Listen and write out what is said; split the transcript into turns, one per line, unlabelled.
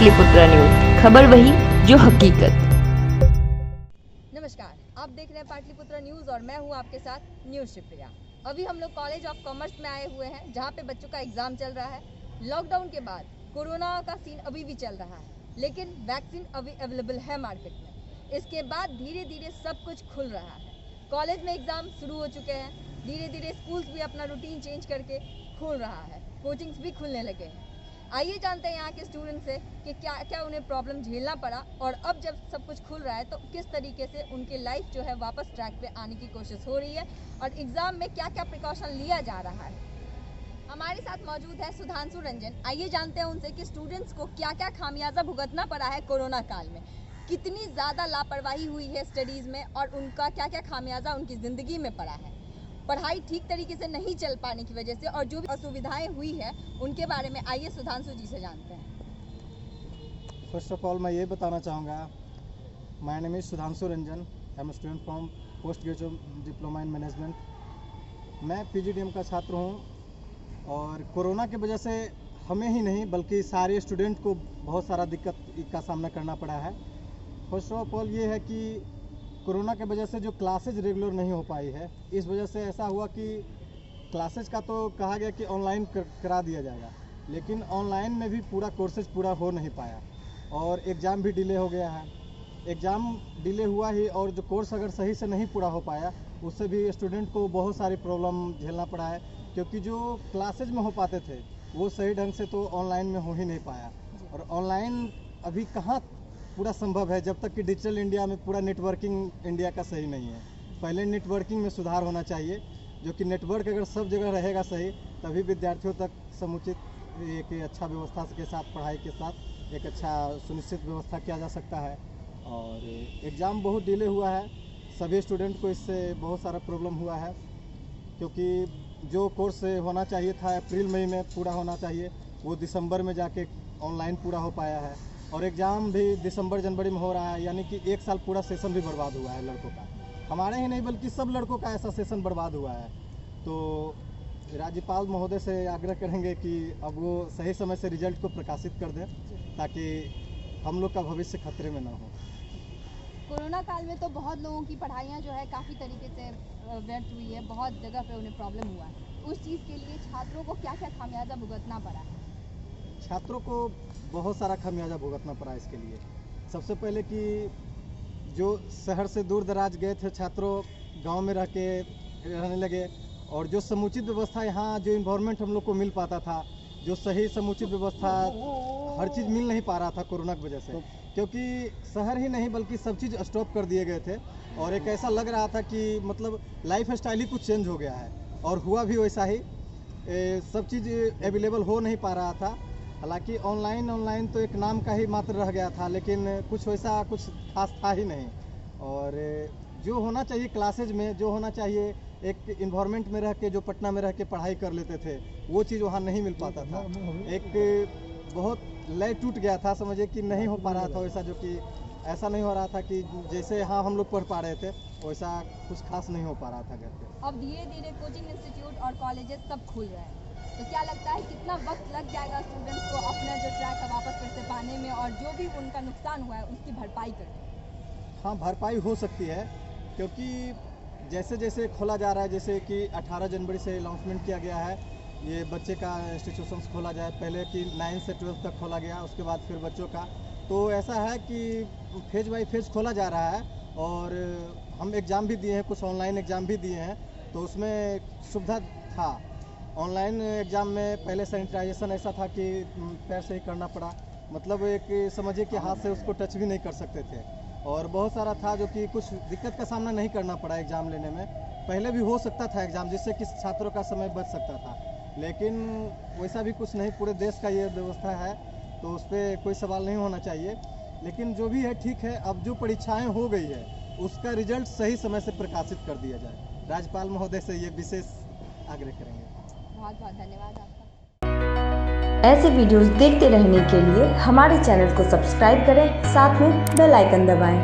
Pataliputra news, खबर वही जो हकीकत।
नमस्कार, आप देख रहे हैं पाटलिपुत्र न्यूज और मैं हूं आपके साथ न्यूज शिप्रिया। अभी हम लोग कॉलेज ऑफ कॉमर्स में आए हुए हैं, जहां पे बच्चों का एग्जाम चल रहा है। लॉकडाउन के बाद कोरोना का सीन अभी भी चल रहा है, लेकिन वैक्सीन अभी अवेलेबल है मार्केट में। इसके बाद धीरे धीरे सब कुछ खुल रहा है। कॉलेज में एग्जाम शुरू हो चुके हैं, धीरे धीरे स्कूल्स भी अपना रूटीन चेंज करके खुल रहा है, कोचिंग्स भी खुलने लगे हैं। आइए जानते हैं यहाँ के स्टूडेंट से कि क्या क्या उन्हें प्रॉब्लम झेलना पड़ा, और अब जब सब कुछ खुल रहा है तो किस तरीके से उनकी लाइफ जो है वापस ट्रैक पे आने की कोशिश हो रही है, और एग्जाम में क्या क्या प्रिकॉशन लिया जा रहा है। हमारे साथ मौजूद है सुधांशु रंजन। आइए जानते हैं उनसे कि स्टूडेंट्स को क्या क्या खामियाजा भुगतना पड़ा है कोरोना काल में, कितनी ज़्यादा लापरवाही हुई है स्टडीज़ में, और उनका क्या क्या खामियाजा उनकी ज़िंदगी में पड़ा है, पढ़ाई ठीक तरीके से नहीं चल पाने की वजह से, और जो भी असुविधाएं हुई है उनके बारे में आइए सुधांशु जी से जानते हैं।
फर्स्ट ऑफ ऑल मैं ये बताना चाहूँगा, my name is Sudhanshu Ranjan, I am student from post graduate diploma in management. मैं पीजीडीएम का छात्र हूँ, और कोरोना की वजह से हमें ही नहीं बल्कि सारे स्टूडेंट को बहुत सारा दिक्कत का सामना करना पड़ा है। फर्स्ट ऑफ ऑल ये है कि कोरोना के वजह से जो क्लासेज रेगुलर नहीं हो पाई है, इस वजह से ऐसा हुआ कि क्लासेज का तो कहा गया कि ऑनलाइन करा दिया जाएगा, लेकिन ऑनलाइन में भी पूरा कोर्सेज पूरा हो नहीं पाया, और एग्ज़ाम भी डिले हो गया है। एग्ज़ाम डिले हुआ ही, और जो कोर्स अगर सही से नहीं पूरा हो पाया, उससे भी स्टूडेंट को बहुत सारी प्रॉब्लम झेलना पड़ा है, क्योंकि जो क्लासेज में हो पाते थे वो सही ढंग से तो ऑनलाइन में हो ही नहीं पाया। और ऑनलाइन अभी कहाँ पूरा संभव है, जब तक कि डिजिटल इंडिया में पूरा नेटवर्किंग इंडिया का सही नहीं है। पहले नेटवर्किंग में सुधार होना चाहिए, जो कि नेटवर्क अगर सब जगह रहेगा सही, तभी विद्यार्थियों तक समुचित एक अच्छा व्यवस्था के साथ, पढ़ाई के साथ एक अच्छा सुनिश्चित व्यवस्था किया जा सकता है। और एग्ज़ाम बहुत डिले हुआ है, सभी स्टूडेंट को इससे बहुत सारा प्रॉब्लम हुआ है, क्योंकि जो कोर्स होना चाहिए था अप्रैल मई में पूरा होना चाहिए, वो दिसंबर में जाके ऑनलाइन पूरा हो पाया है, और एग्ज़ाम भी दिसंबर जनवरी में हो रहा है, यानी कि एक साल पूरा सेशन भी बर्बाद हुआ है लड़कों का। हमारे ही नहीं बल्कि सब लड़कों का ऐसा सेशन बर्बाद हुआ है। तो राज्यपाल महोदय से आग्रह करेंगे कि अब वो सही समय से रिजल्ट को प्रकाशित कर दें, ताकि हम लोग का भविष्य खतरे में ना हो।
कोरोना काल में तो बहुत लोगों की पढ़ाइयाँ जो है काफ़ी तरीके से व्यर्थ हुई है, बहुत जगह पे उन्हें प्रॉब्लम हुआ है। उस चीज़ के लिए छात्रों को क्या क्या खामियाजा भुगतना पड़ा है?
छात्रों को बहुत सारा खामियाजा भुगतना पड़ा इसके लिए। सबसे पहले कि जो शहर से दूर दराज गए थे छात्रों, गांव में रह के रहने लगे, और जो समुचित व्यवस्था यहाँ जो इन्वायरमेंट हम लोग को मिल पाता था, जो सही समुचित व्यवस्था, हर चीज़ मिल नहीं पा रहा था कोरोना की वजह से, क्योंकि शहर ही नहीं बल्कि सब चीज़ स्टॉप कर दिए गए थे, और एक ऐसा लग रहा था कि मतलब लाइफ स्टाइल ही कुछ चेंज हो गया है, और हुआ भी वैसा ही। सब चीज़ अवेलेबल हो नहीं पा रहा था। हालांकि ऑनलाइन तो एक नाम का ही मात्र रह गया था, लेकिन कुछ वैसा कुछ खास था ही नहीं। और जो होना चाहिए क्लासेज में, जो होना चाहिए एक इन्वायरमेंट में रह के, जो पटना में रह के पढ़ाई कर लेते थे, वो चीज़ वहाँ नहीं मिल पाता था। एक बहुत लय टूट गया था, समझिए कि नहीं हो पा रहा था वैसा, जो कि ऐसा नहीं हो रहा था कि जैसे हाँ हम लोग पढ़ पा रहे थे, वैसा कुछ खास नहीं हो पा रहा था घर पे।
अब धीरे धीरे कोचिंग इंस्टीट्यूट और कॉलेजेस सब खुल रहे हैं, तो क्या लगता है कितना वक्त लग जाएगा स्टूडेंट्स को अपना जो ट्रैक है वापस फिर से पाने में, और जो भी उनका नुकसान हुआ है उसकी भरपाई करने में?
हाँ, भरपाई हो सकती है, क्योंकि जैसे जैसे खोला जा रहा है, जैसे कि 18 जनवरी से अनाउंसमेंट किया गया है, ये बच्चे का इंस्टीट्यूशंस खोला जाए, पहले कि 9 से 12 तक खोला गया, उसके बाद फिर बच्चों का। तो ऐसा है कि फेज बाई फेज खोला जा रहा है, और हम एग्ज़ाम भी दिए हैं, कुछ ऑनलाइन एग्ज़ाम भी दिए हैं, तो उसमें सुविधा था। ऑनलाइन एग्ज़ाम में पहले सैनिटाइजेशन ऐसा था कि पैर से ही करना पड़ा, मतलब एक समझिए कि हाथ से उसको टच भी नहीं कर सकते थे, और बहुत सारा था जो कि कुछ दिक्कत का सामना नहीं करना पड़ा एग्ज़ाम लेने में। पहले भी हो सकता था एग्ज़ाम, जिससे कि छात्रों का समय बच सकता था, लेकिन वैसा भी कुछ नहीं। पूरे देश का ये व्यवस्था है, तो उस पर कोई सवाल नहीं होना चाहिए। लेकिन जो भी है ठीक है, अब जो परीक्षाएँ हो गई है उसका रिजल्ट सही समय से प्रकाशित कर दिया जाए। राज्यपाल महोदय से ये विशेष आग्रह करेंगे।
बहुत बहुत धन्यवाद आपका।
ऐसे वीडियोस देखते रहने के लिए हमारे चैनल को सब्सक्राइब करें, साथ में बेल आइकन दबाएं।